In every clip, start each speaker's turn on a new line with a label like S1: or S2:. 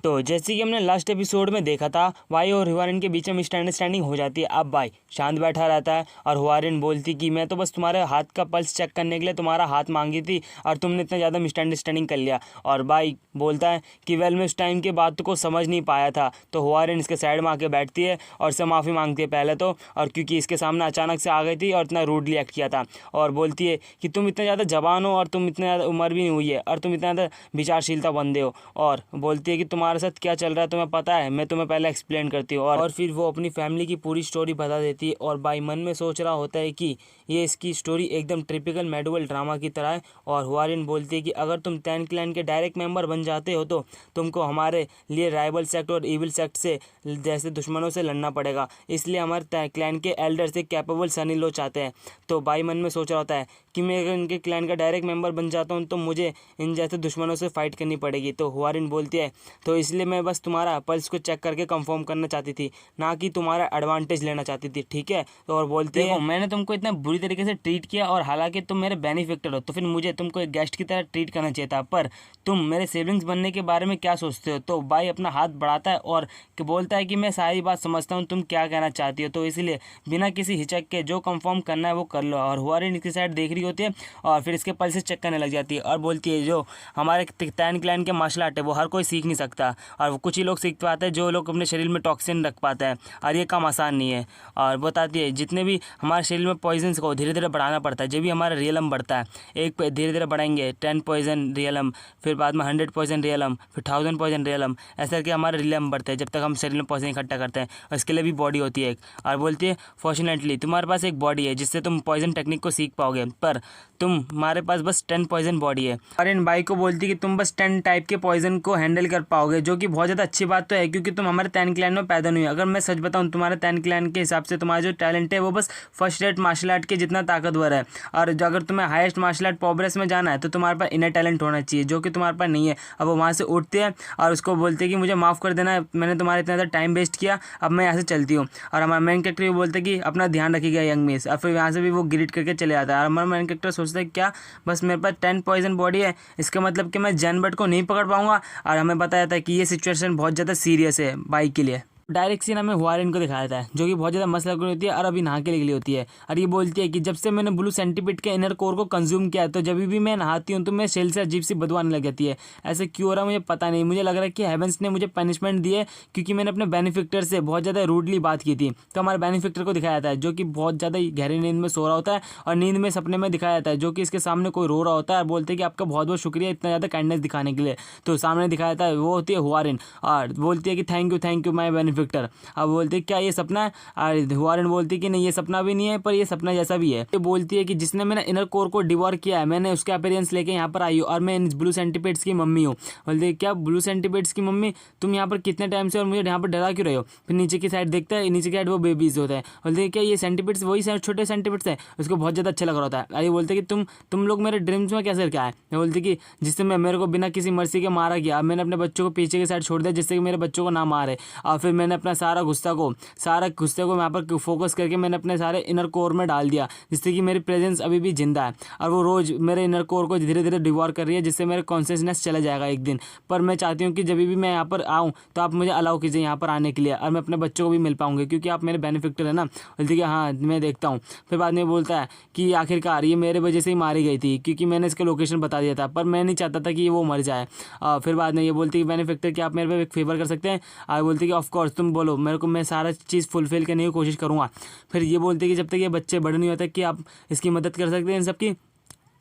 S1: तो जैसे कि हमने लास्ट एपिसोड में देखा था, वाई और हुआरिन के बीच में मिसअंडरस्टैंडिंग हो जाती है। अब वाई शांत बैठा रहता है और हुआरिन बोलती कि मैं तो बस तुम्हारे हाथ का पल्स चेक करने के लिए तुम्हारा हाथ मांगी थी और तुमने इतना ज़्यादा मिसअंडरस्टैंडिंग कर लिया। और वाई बोलता है कि वेल मैं उस टाइम के बात को समझ नहीं पाया था। तो हुआरिन इसके साइड में आके बैठती है और इससे माफ़ी मांगती है पहले तो, और क्योंकि इसके सामने अचानक से आ गई थी और इतना रूडली एक्ट किया था। और बोलती है कि तुम इतने ज़्यादा जवान हो और तुम इतने ज़्यादा उम्र भी नहीं हुई है और तुम इतना ज़्यादा विचारशीलता बंदे हो। और बोलती है कि तुम्हारे साथ क्या चल रहा है तुम्हें पता है, मैं तुम्हें पहले एक्सप्लेन करती हूँ। और फिर वो अपनी फैमिली की पूरी स्टोरी बता देती है। और बाई मन में सोच रहा होता है कि ये इसकी स्टोरी एकदम टिपिकल मेडुअल ड्रामा की तरह है। और हुआरिन बोलती है कि अगर तुम टैन क्लैन के डायरेक्ट मेंबर बन जाते हो तो तुमको हमारे लिए राइवल सेक्ट और इविल सेक्ट से जैसे दुश्मनों से लड़ना पड़ेगा, इसलिए हमारे क्लैन के एल्डर से कैपेबल सनी लो चाहते हैं। तो बाई मन में सोच रहा होता है कि मैं अगर इनके क्लैन का डायरेक्ट मेंबर बन जाता हूँ तो मुझे इन जैसे दुश्मनों से फाइट करनी पड़ेगी। तो हुआरिन बोलती है तो इसलिए मैं बस तुम्हारा पल्स को चेक करके कंफर्म करना चाहती थी, ना कि तुम्हारा एडवांटेज लेना चाहती थी, ठीक है। तो और बोलती है देखो मैंने तुमको इतना बुरी तरीके से ट्रीट किया और हालांकि तुम मेरे बेनिफिक्टर हो तो फिर मुझे तुमको एक गेस्ट की तरह ट्रीट करना चाहिए था, पर तुम मेरे सिबलिंग्स बनने के बारे में क्या सोचते हो। तो भाई अपना हाथ बढ़ाता है और बोलता है कि मैं सारी बात समझता हूँ तुम क्या कहना चाहती हो, तो इसलिए बिना किसी हिचक के जो कंफर्म करना है वो कर लो। और हुआरिन इसकी साइड देख रही होती है और फिर इसके पल्स चेक करने लग जाती है और बोलती है जो हमारे टैन क्लैन के मार्शल आर्ट है वो हर कोई सीख नहीं सकता और कुछ ही लोग सीख पाते हैं, जो लोग अपने शरीर में टॉक्सिन रख पाते हैं, और ये काम आसान नहीं है। और बताती है जितने भी हमारे शरीर में पॉइजन्स को धीरे धीरे बढ़ाना पड़ता है, जब भी हमारा रियलम बढ़ता है, एक धीरे धीरे बढ़ाएंगे 10 पॉइजन रियलम, फिर बाद में 100 पॉइजन रियलम, फिर 1000 पॉइजन रियलम, ऐसा करके हमारे रियलम बढ़ते हैं जब तक हम शरीर में पॉइजन इकट्ठा करते हैं। और इसके लिए भी बॉडी होती है एक। और बोलती है फॉर्चुनेटली तुम्हारे पास एक बॉडी है जिससे तुम पॉइजन टेक्निक को सीख पाओगे, पर तुम्हारे पास बस 10 पॉइजन बॉडी है। और इन बाई को बोलती है कि तुम बस 10 टाइप के पॉइजन को हैंडल कर पाओगे, जो कि बहुत ज़्यादा अच्छी बात तो है क्योंकि तुम हमारे टैन क्लैन में पैदा नहीं हुए। अगर मैं सच बताऊं तुम्हारे टैन क्लैन के हिसाब से तुम्हारा जो टैलेंट है वो बस फर्स्ट रेट मार्शल आर्ट के जितना ताकतवर है, और अगर तुम्हें हाईएस्ट मार्शल आर्ट प्रोग्रेस में जाना है तो तुम्हारे पास इनर टैलेंट होना चाहिए, जो कि तुम्हारे पास नहीं है। अब वो वहाँ से उठते हैं और उसको बोलते हैं कि मुझे माफ़ कर देना, मैंने तुम्हारा इतना ज़्यादा टाइम वेस्ट किया, अब मैं यहाँ से चलती हूँ। और हमारा मेन कैरेक्टर भी बोलते हैं कि अपना ध्यान रखिएगा यंग मिस, और फिर यहाँ से भी वो ग्रीट करके चले जाता है। और हमारा मेन कैरेक्टर सोचता है क्या बस मेरे पास 10 पॉइजन बॉडी है, इसका मतलब कि मैं जानबट को नहीं पकड़ पाऊंगा। और हमें बताया जाता है कि ये सिचुएशन बहुत ज़्यादा सीरियस है बाइक के लिए। डायरेक्ट सीन हमें हुआरिन को दिखाया जाता है जो कि बहुत ज़्यादा मस्त लग रही होती है और अभी नहा के निकली होती है। और ये बोलती है कि जब से मैंने ब्लू सेंटीपीड के इनर कोर को कंज्यूम किया तो जब भी मैं नहाती हूँ तो मैं शेल से अजीब सी बदबू आने लग जाती है। ऐसे क्यों हो रहा है मुझे पता नहीं, मुझे लग रहा है कि हेवेंस ने मुझे पनिशमेंट दी है क्योंकि मैंने अपने बेनिफिक्टर से बहुत ज़्यादा रूडली बात की थी। तो हमारे बेनिफिक्टर को दिखाया जाता है जो कि बहुत ज़्यादा गहरी नींद में सो रहा होता है और नींद में सपने में दिखाया जाता है जो कि इसके सामने कोई रो रहा होता है और बोलते हैं कि आपका बहुत बहुत शुक्रिया इतना ज़्यादा काइंडनेस दिखाने के लिए। तो सामने दिखाया जाता है वो होती है हुआरिन और बोलती है कि थैंक यू माई बेनिफिक्टर। अब बोलते क्या ये सपना है, और हुआरिन बोलती है कि नहीं ये सपना भी नहीं है पर ये सपना जैसा भी है। ये बोलती है कि जिसने मैंने इनर कोर को डिवोर किया है मैंने उसका अपीयरेंस लेके यहाँ पर आई हूँ और मैं इन ब्लू सेंटीपेड्स की मम्मी हूँ। बोलते है क्या ब्लू सेंटीपेड्स की मम्मी, तुम यहाँ पर कितने टाइम से और मुझे यहाँ पर डरा क्यों रहे हो। फिर नीचे की साइड देखता है, नीचे की साइड वो बेबीज होता है। बोलते क्या ये सेंटीपेड्स वही छोटे सेंटीपेड्स है, उसको बहुत ज़्यादा अच्छा लग रहा होता है। अरे बोलते कि तुम लोग मेरे ड्रीम्स में कैसे क्या है। बोलते कि जिससे मेरे को बिना किसी मर्जी के मारा गया, मैंने अपने बच्चों को पीछे की साइड छोड़ दिया जिससे कि मेरे बच्चों को ना मारे, और फिर मैंने अपना सारा गुस्से को यहाँ पर फोकस करके मैंने अपने सारे इनर कोर में डाल दिया जिससे कि मेरी प्रेजेंस अभी भी जिंदा है और वो रोज़ मेरे इनर कोर को धीरे धीरे डिवोर कर रही है जिससे मेरा कॉन्शियसनेस चला जाएगा एक दिन। पर मैं चाहती हूँ कि जब भी मैं यहाँ पर आऊँ तो आप मुझे अलाउ कीजिए यहाँ पर आने के लिए और मैं अपने बच्चों को भी मिल पाऊँगी क्योंकि आप मेरे बेनिफिक्टर है ना। बोलती कि हाँ मैं देखता हूँ। फिर बाद में बोलता है कि आखिरकार ये मेरे वजह से ही मारी गई थी क्योंकि मैंने इसका लोकेशन बता दिया था, पर मैं नहीं चाहता था कि वो मर जाए। फिर बाद में ये बोलती कि बेनिफिक्टर कि आप मेरे पे एक फेवर कर सकते हैं। और बोलती कि ऑफकोर्स तुम बोलो मेरे को, मैं सारा चीज़ फुलफिल करने की कोशिश करूँगा। फिर ये बोलते कि जब तक ये बच्चे बड़े नहीं होते कि आप इसकी मदद कर सकते हैं इन सबकी।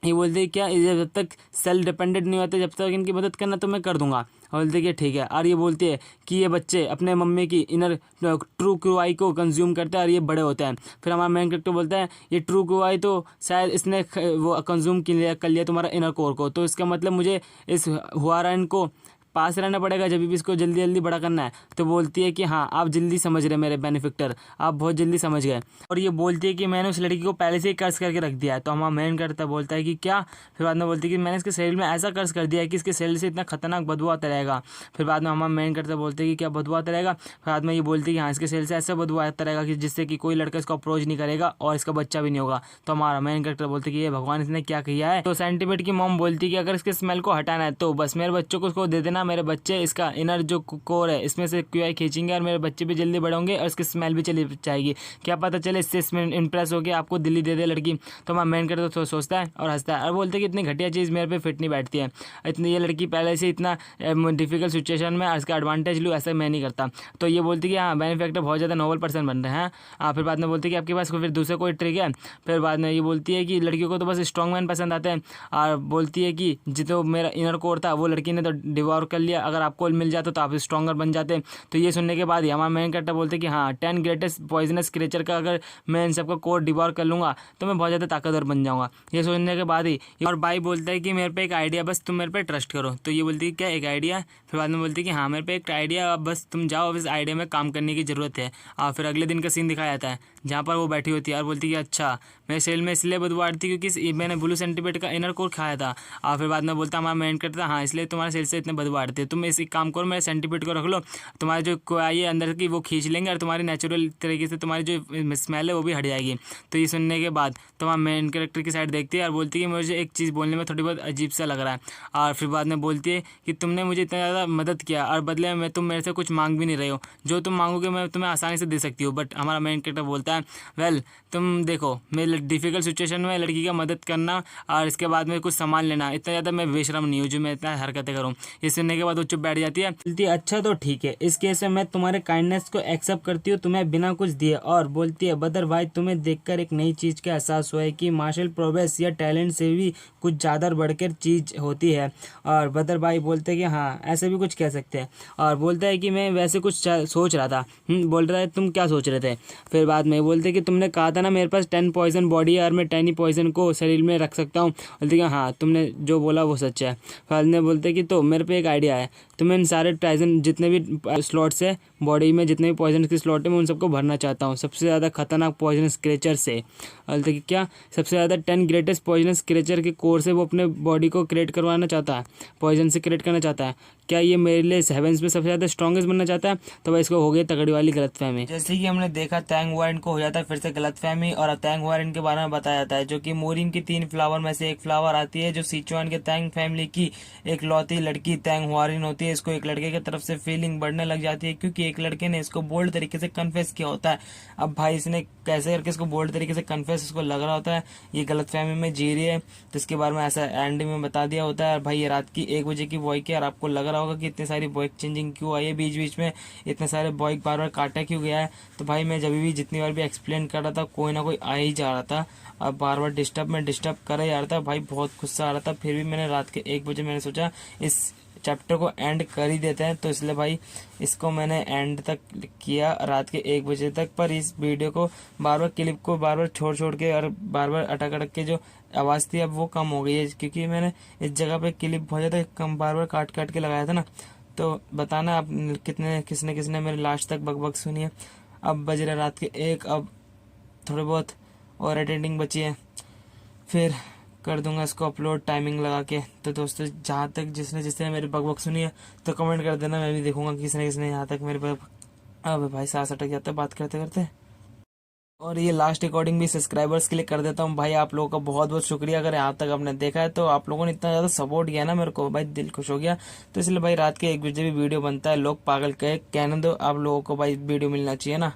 S1: ये बोलते क्या जब तक सेल्फ डिपेंडेंट नहीं होते जब तक इनकी मदद करना तो मैं कर दूंगा। और बोलते कि ठीक है। और ये बोलती है कि ये बच्चे अपने मम्मी की इनर ट्रू क्रूआई को कंज्यूम करते हैं और ये बड़े होते हैं। फिर हमारा मेन कैरेक्टर बोलता है ये ट्रू क्रूआई तो शायद इसने वो कंज्यूम कर लिया तुम्हारा इनर कोर को, तो इसका मतलब मुझे इस हुआरिन को पास रहना पड़ेगा जब भी इसको जल्दी जल्दी बड़ा करना है। तो बोलती है कि हाँ आप जल्दी समझ रहे मेरे बेनिफिक्टर, आप बहुत जल्दी समझ गए। और ये बोलती है कि मैंने उस लड़की को पहले से ही कर्ज करके रख दिया है। तो हमारा मेन करता बोलता है कि क्या। फिर बाद में बोलती है कि मैंने इसके शरीर में ऐसा कर्ज कर दिया है कि इसके शरीर से इतना खतरनाक बदबू आता रहेगा। फिर बाद में हमारा मेन करता बोलते हैं कि क्या बदबू आता रहेगा। फिर बाद में ये बोलती है कि हाँ इसके शरीर से ऐसा बदबू आता रहेगा कि जिससे कि कोई लड़का इसको अप्रोच नहीं करेगा और इसका बच्चा भी नहीं होगा। तो हमारा मेन कैरेक्टर बोलते हैं कि ये भगवान इसने क्या किया है। तो सेंटीमेट की मॉम बोलती है कि अगर इसके स्मेल को हटाना है तो बस मेरे बच्चों को उसको दे देना ना मेरे बच्चे इसका इनर जो कोर है इसमें से क्यूआई खींचेंगे और मेरे बच्चे भी जल्दी बड़े होंगे और इसकी स्मेल भी चली जाएगी। क्या पता चले इससे इसमें इंप्रेस होकर आपको दिल्ली दे दे लड़की। तो हमारा मेन कैरेक्टर तो सोचता है और हंसता है और बोलते हैं कि इतनी घटिया चीज़ मेरे पे फिट नहीं बैठती है, इतनी ये लड़की पहले से इतना डिफिकल्ट सिचुएशन में इसका एडवांटेज लूँ, ऐसा मैं नहीं करता। तो ये बोलती है कि हाँ बेनिफिक्टर बहुत ज़्यादा नोबल पर्सन बन रहे हैं। फिर बाद में बोलती है कि आपके पास फिर दूसरा कोई ट्रिक है। फिर बाद में ये बोलती है कि लड़कियों को तो बस स्ट्रॉन्ग मैन पसंद आते हैं और बोलती है कि जो मेरा इनर कोर था वो लड़की ने तो डिवॉर कर लिया, अगर आपको मिल जाता तो आप स्ट्रॉन्गर बन जाते। तो ये सुनने के बाद ही हमारा मेन कैरेक्टर बोलते हैं कि हाँ 10 ग्रेटेस्ट पॉइजनस क्रिएचर का अगर मैं इन सबका कोर डिवॉर कर लूँगा तो मैं बहुत ज़्यादा ताकतवर बन जाऊँगा। ये सोचने के बाद ही और भाई बोलता है कि मेरे पे एक आइडिया, बस तुम मेरे पे ट्रस्ट करो। तो ये बोलती है क्या एक आइडिया। फिर बाद में बोलती है कि हाँ मेरे पे एक आइडिया, बस तुम जाओ, इस आइडिया में काम करने की ज़रूरत है। और फिर अगले दिन का सीन दिखाया जाता है जहाँ पर वो बैठी होती है और बोलती है कि अच्छा मेरे सेल में इसलिए बदबू आ रही थी क्योंकि मैंने ब्लू सेंटीपीड का इनर कोर खाया था। और फिर बाद में बोलता हमारा मेन करता हाँ इसलिए तुम्हारे सेल से इतने बदबू आ रही थी, तुम इस काम करो मेरे सेंटीपीड को रख लो, तुम्हारे जो कोई अंदर की वो खींच लेंगे और तुम्हारी नेचुरल तरीके से तुम्हारी जो स्मेल है वो भी हट जाएगी। तो ये सुनने के बाद तो हमारा मेन कैरेक्टर की साइड देखती है और बोलती है कि मुझे एक चीज़ बोलने में थोड़ी बहुत अजीब सा लग रहा है। और फिर बाद में बोलती है कि तुमने मुझे इतना ज़्यादा मदद किया और बदले में तुम मेरे से कुछ मांग भी नहीं रहे हो, जो तुम मांगोगे मैं तुम्हें आसानी से दे सकती हूँ। बट हमारा मेन कैरेक्टर बोलता है वेल तुम देखो मेरे डिफ़िकल्ट सिचुएशन में लड़की का मदद करना और इसके बाद में कुछ सामान लेना, इतना ज़्यादा मैं बेशरम नहीं हूँ जो मैं इतना हरकतें करूँ। ये सुनने के बाद वो चुप बैठ जाती है। बोलती है अच्छा तो ठीक है, इस केस में मैं तुम्हारे काइंडनेस को एक्सेप्ट करती हूँ तुम्हें बिना कुछ दिए। और बोलती है बदर भाई तुम्हें देखकर एक नई चीज़ का एहसास हुआ है कि मार्शल प्रोग्रेस या टैलेंट से भी कुछ ज़्यादा बढ़कर चीज़ होती है। और बदर भाई बोलते हैं कि हाँ ऐसे भी कुछ कह सकते हैं। और बोलता है कि मैं वैसे कुछ सोच रहा था। बोल रहा है तुम क्या सोच रहे थे। फिर बाद में बोलते कि तुमने कहा था ना मेरे पास 10 पॉइजन बॉडी है और मैं 10 ही पॉइजन को शरीर में रख सकता हूँ। बोलते कि हाँ तुमने जो बोला वो सच है। फिर ने बोलते कि तो मेरे पे एक आइडिया है, तुम्हें इन सारे पॉइजन जितने भी स्लॉट्स है बॉडी में, जितने भी पॉइजन की स्लॉट है मैं उन सबको भरना चाहता हूँ सबसे ज़्यादा खतरनाक पॉइजनस क्रिएचर से। बोलते कि क्या सबसे ज़्यादा 10 ग्रेटेस्ट पॉइजनस क्रिएचर के कोर से वो अपने बॉडी को क्रिएट करवाना चाहता है, पॉइजन से क्रिएट करना चाहता है। क्या ये मेरे लिए हेवेंस में सबसे ज़्यादा स्ट्रॉन्गेस्ट बनना चाहता है। तो भाई इसको हो गई तगड़ी वाली गलतफहमी। जैसे कि हमने देखा तैंग वारन को हो जाता है फिर से गलतफहमी और तैंग वारन के बारे में बताया जाता है जो कि मोरिन की 3 फ्लावर में से एक फ्लावर आती है जो सिचुआन के तैंग फैमिली की एक लौती लड़की तैंग वारन होती है। इसको एक लड़के की तरफ से फीलिंग बढ़ने लग जाती है क्योंकि एक लड़के ने इसको बोल्ड तरीके से कन्फेस किया होता है। अब भाई इसने कैसे करके इसको बोल्ड तरीके से कन्फेस इसको लग रहा होता है ये गलतफहमी में जी रही है, तो इसके बारे में ऐसा एंड में बता दिया होता है। भाई ये रात की 1 बजे की वॉइस है और आपको लग रहा होगा कि इतनी सारी वॉइस चेंजिंग क्यों आई है, बीच बीच में इतने सारे वॉइस बार बार काटा क्यों गया है। तो भाई मैं जब भी जितनी बार भी एक्सप्लेन कर रहा था कोई ना कोई आ ही जा रहा था, अब बार बार डिस्टर्ब कर ही आ रहा था। भाई बहुत गुस्सा आ रहा था, फिर भी मैंने रात के 1 बजे मैंने सोचा इस चैप्टर को एंड कर ही देते हैं, तो इसलिए भाई इसको मैंने एंड तक किया रात के 1 बजे तक। पर इस वीडियो को बार बार क्लिप को बार बार छोड़ के और बार बार अटक के जो आवाज़ थी अब वो कम हो गई है क्योंकि मैंने इस जगह पे क्लिप बहुत ज़्यादा कम बार बार काट के लगाया था ना। तो बताना आप किसने मेरे लास्ट तक बकबक सुनी है। अब बज रहा रात के 1, अब थोड़े बहुत और एडिटिंग बची है फिर कर दूंगा इसको अपलोड टाइमिंग लगा के। तो दोस्तों जहाँ तक जिसने मेरी बकबक सुनी है तो कमेंट कर देना, मैं भी देखूंगा किसने यहाँ तक मेरे पर। अब भाई सांस अटक जाता है बात करते करते। और ये लास्ट रिकॉर्डिंग भी सब्सक्राइबर्स के लिए कर देता हूँ भाई, आप लोगों का बहुत बहुत शुक्रिया। अगर यहाँ तक आपने देखा है तो आप लोगों ने इतना ज़्यादा सपोर्ट किया ना मेरे को, भाई दिल खुश हो गया। तो इसलिए भाई रात के 1 बजे भी वीडियो बनता है, लोग पागल कहने दो, आप लोगों को भाई वीडियो मिलना चाहिए ना।